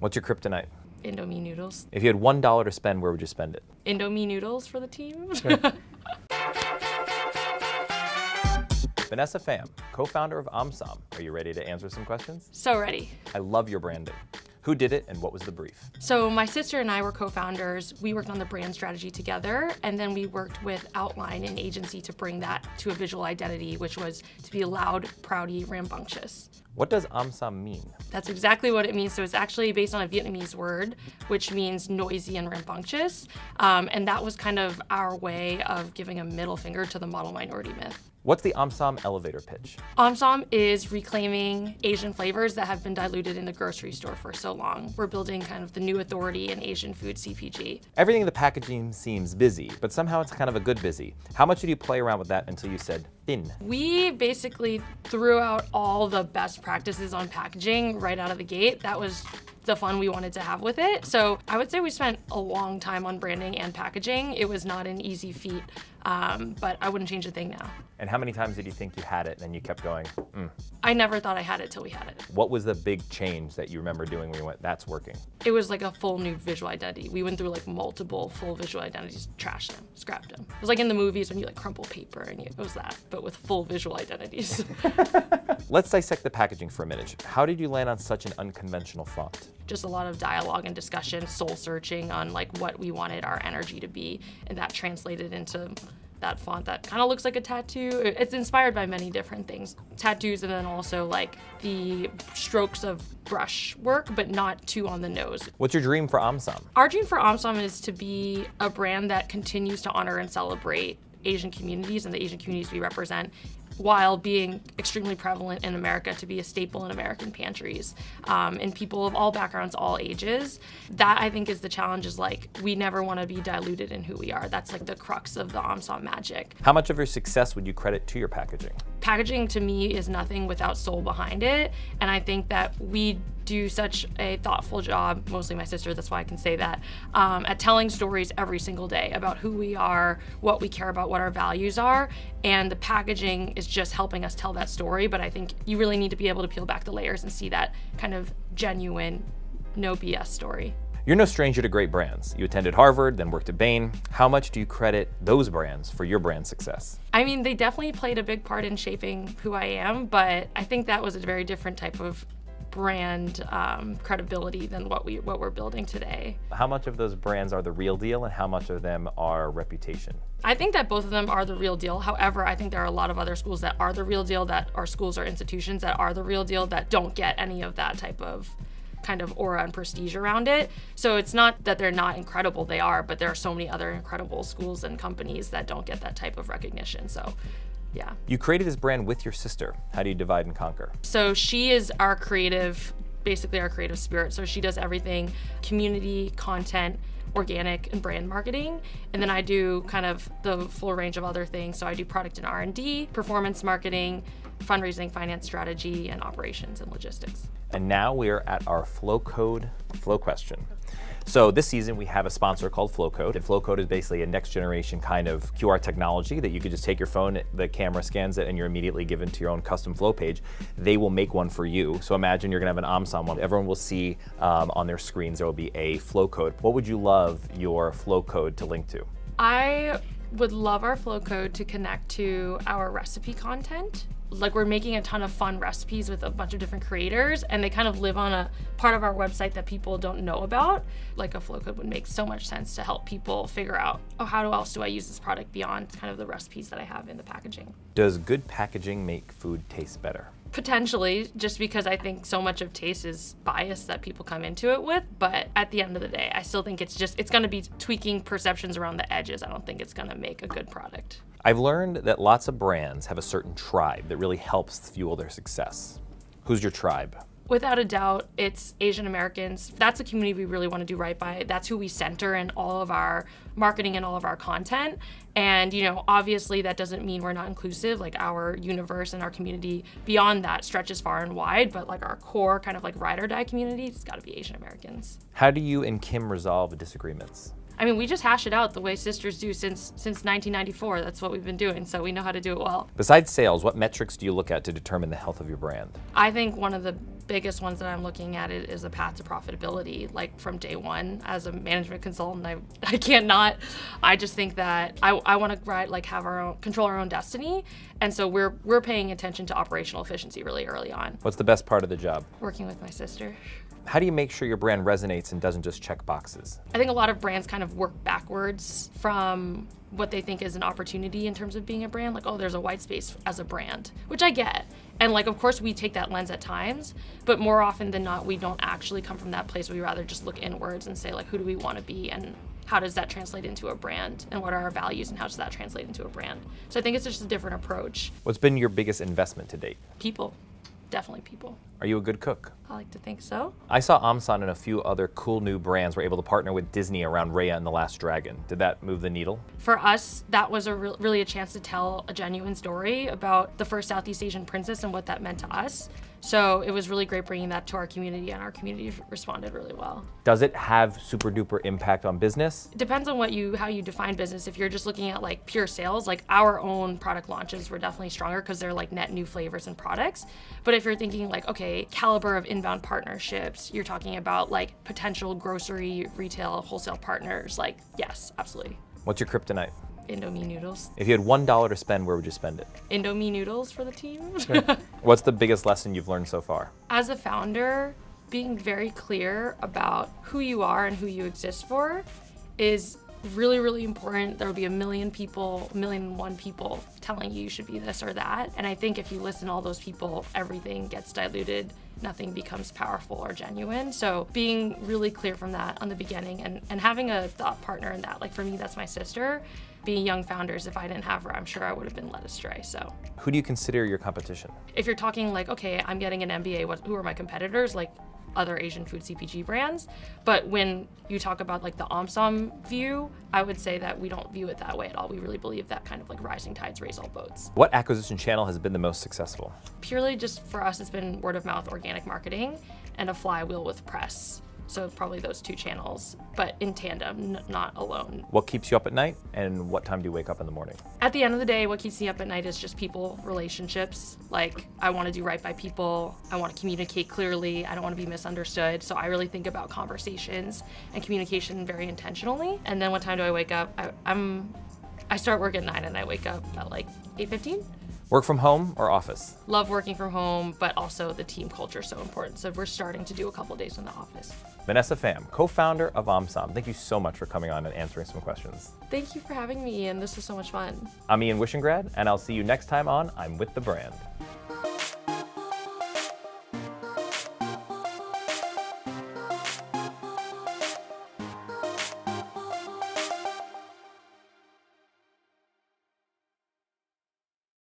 What's your kryptonite? Indomie noodles. If you had $1 to spend, where would you spend it? Indomie noodles for the team. Vanessa Pham, co-founder of Omsom. Are you ready to answer some questions? So ready. I love your branding. Who did it and what was the brief? So my sister and I were co-founders. We worked on the brand strategy together, and then we worked with Outline, an agency, to bring that to a visual identity, which was to be loud, proudy, rambunctious. What does Omsom mean? That's exactly what it means. So it's actually based on a Vietnamese word, which means noisy and rambunctious. And that was kind of our way of giving a middle finger to the model minority myth. What's the Omsom elevator pitch? Omsom is reclaiming Asian flavors that have been diluted in the grocery store for so long. We're building kind of the new authority in Asian food CPG. Everything in the packaging seems busy, but somehow it's kind of a good busy. How much did you play around with that until you said thin? We basically threw out all the best practices on packaging right out of the gate. That was the fun we wanted to have with it. So I would say we spent a long time on branding and packaging. It was not an easy feat, but I wouldn't change a thing now. And how many times did you think you had it and then you kept going, I never thought I had it till we had it. What was the big change that you remember doing when you went, that's working? It was like a full new visual identity. We went through like multiple full visual identities, trashed them, scrapped them. It was like in the movies when you like crumple paper and it was that, but with full visual identities. Let's dissect the packaging for a minute. How did you land on such an unconventional font? Just a lot of dialogue and discussion, soul searching on like what we wanted our energy to be, and that translated into that font that kind of looks like a tattoo. It's inspired by many different things. Tattoos, and then also like the strokes of brush work, but not too on the nose. What's your dream for Omsom? Our dream for Omsom is to be a brand that continues to honor and celebrate Asian communities and the Asian communities we represent, while being extremely prevalent in America, to be a staple in American pantries, and people of all backgrounds, all ages. That I think is the challenge, is like, we never want to be diluted in who we are. That's like the crux of the Omsom magic. How much of your success would you credit to your packaging? Packaging to me is nothing without soul behind it, and I think that we do such a thoughtful job, mostly my sister, that's why I can say that, at telling stories every single day about who we are, what we care about, what our values are, and the packaging is just helping us tell that story. But I think you really need to be able to peel back the layers and see that kind of genuine, no BS story. You're no stranger to great brands. You attended Harvard, then worked at Bain. How much do you credit those brands for your brand success? I mean, they definitely played a big part in shaping who I am, but I think that was a very different type of brand credibility than what we're building today. How much of those brands are the real deal and how much of them are reputation? I think that both of them are the real deal. However, I think there are a lot of other schools that are the real deal, that are schools or institutions that are the real deal, that don't get any of that type of kind of aura and prestige around it. So it's not that they're not incredible, they are, but there are so many other incredible schools and companies that don't get that type of recognition. Yeah. You created this brand with your sister. How do you divide and conquer? So she is our creative, basically our creative spirit. So she does everything, community, content, organic, and brand marketing. And then I do kind of the full range of other things. So I do product and R&D, performance marketing, fundraising, finance strategy, and operations and logistics. And now we are at our Flow Code Flow question. So this season we have a sponsor called Flowcode. And Flowcode is basically a next generation kind of QR technology that you could just take your phone, the camera scans it, and you're immediately given to your own custom flow page. They will make one for you. So imagine you're gonna have an Omsom one. Everyone will see on their screens there will be a Flowcode. What would you love your Flowcode to link to? I would love our Flowcode to connect to our recipe content. Like, we're making a ton of fun recipes with a bunch of different creators, and they kind of live on a part of our website that people don't know about. Like, a flow code would make so much sense to help people figure out, oh, how else do I use this product beyond kind of the recipes that I have in the packaging. Does good packaging make food taste better? Potentially, just because I think so much of taste is bias that people come into it with. But at the end of the day, I still think it's going to be tweaking perceptions around the edges. I don't think it's going to make a good product. I've learned that lots of brands have a certain tribe that really helps fuel their success. Who's your tribe? Without a doubt, it's Asian Americans. That's a community we really want to do right by. That's who we center in all of our marketing and all of our content. And, obviously that doesn't mean we're not inclusive. Like, our universe and our community beyond that stretches far and wide, but like our core kind of like ride or die community, it's got to be Asian Americans. How do you and Kim resolve disagreements? I mean, we just hash it out the way sisters do since 1994. That's what we've been doing, so we know how to do it well. Besides sales, what metrics do you look at to determine the health of your brand? I think one of the biggest ones that I'm looking at is a path to profitability. Like from day one, as a management consultant, I can't not. I just think that I want to have our own, control our own destiny, and so we're paying attention to operational efficiency really early on. What's the best part of the job? Working with my sister. How do you make sure your brand resonates and doesn't just check boxes? I think a lot of brands kind of work backwards from what they think is an opportunity in terms of being a brand. Like, oh, there's a white space as a brand, which I get. And like, of course, we take that lens at times, but more often than not, we don't actually come from that place. We rather just look inwards and say, like, who do we want to be and how does that translate into a brand? And what are our values and how does that translate into a brand? So I think it's just a different approach. What's been your biggest investment to date? People. Definitely people. Are you a good cook? I like to think so. I saw Omsom and a few other cool new brands were able to partner with Disney around Raya and the Last Dragon. Did that move the needle? For us, that was really a chance to tell a genuine story about the first Southeast Asian princess and what that meant to us. So it was really great bringing that to our community, and our community responded really well. Does it have super duper impact on business? It depends on how you define business. If you're just looking at like pure sales, like our own product launches were definitely stronger because they're like net new flavors and products. But if you're thinking like, okay, caliber of inbound partnerships, you're talking about like potential grocery, retail, wholesale partners, like yes, absolutely. What's your kryptonite? Indomie noodles. If you had $1 to spend, where would you spend it? Indomie noodles for the team. What's the biggest lesson you've learned so far? As a founder, being very clear about who you are and who you exist for is really, really important. There will be a million and one people telling you should be this or that. And I think if you listen to all those people, everything gets diluted. Nothing becomes powerful or genuine. So being really clear from that on the beginning and having a thought partner in that, like for me, that's my sister. Being young founders, if I didn't have her, I'm sure I would have been led astray. So who do you consider your competition? If you're talking like, okay, I'm getting an MBA, who are my competitors? Like other Asian food CPG brands. But when you talk about like the Omsom view, I would say that we don't view it that way at all. We really believe that kind of like rising tides raise all boats. What acquisition channel has been the most successful? Purely just for us, it's been word of mouth organic marketing and a flywheel with press. So probably those two channels, but in tandem, not alone. What keeps you up at night, and what time do you wake up in the morning? At the end of the day, what keeps me up at night is just people, relationships. Like, I want to do right by people. I want to communicate clearly. I don't want to be misunderstood. So I really think about conversations and communication very intentionally. And then what time do I wake up? I start work at 9 and I wake up at like 8:15. Work from home or office? Love working from home, but also the team culture is so important. So we're starting to do a couple days in the office. Vanessa Pham, co-founder of Omsom. Thank you so much for coming on and answering some questions. Thank you for having me, and this was so much fun. I'm Ian Wishengrad, and I'll see you next time on I'm With the Brand.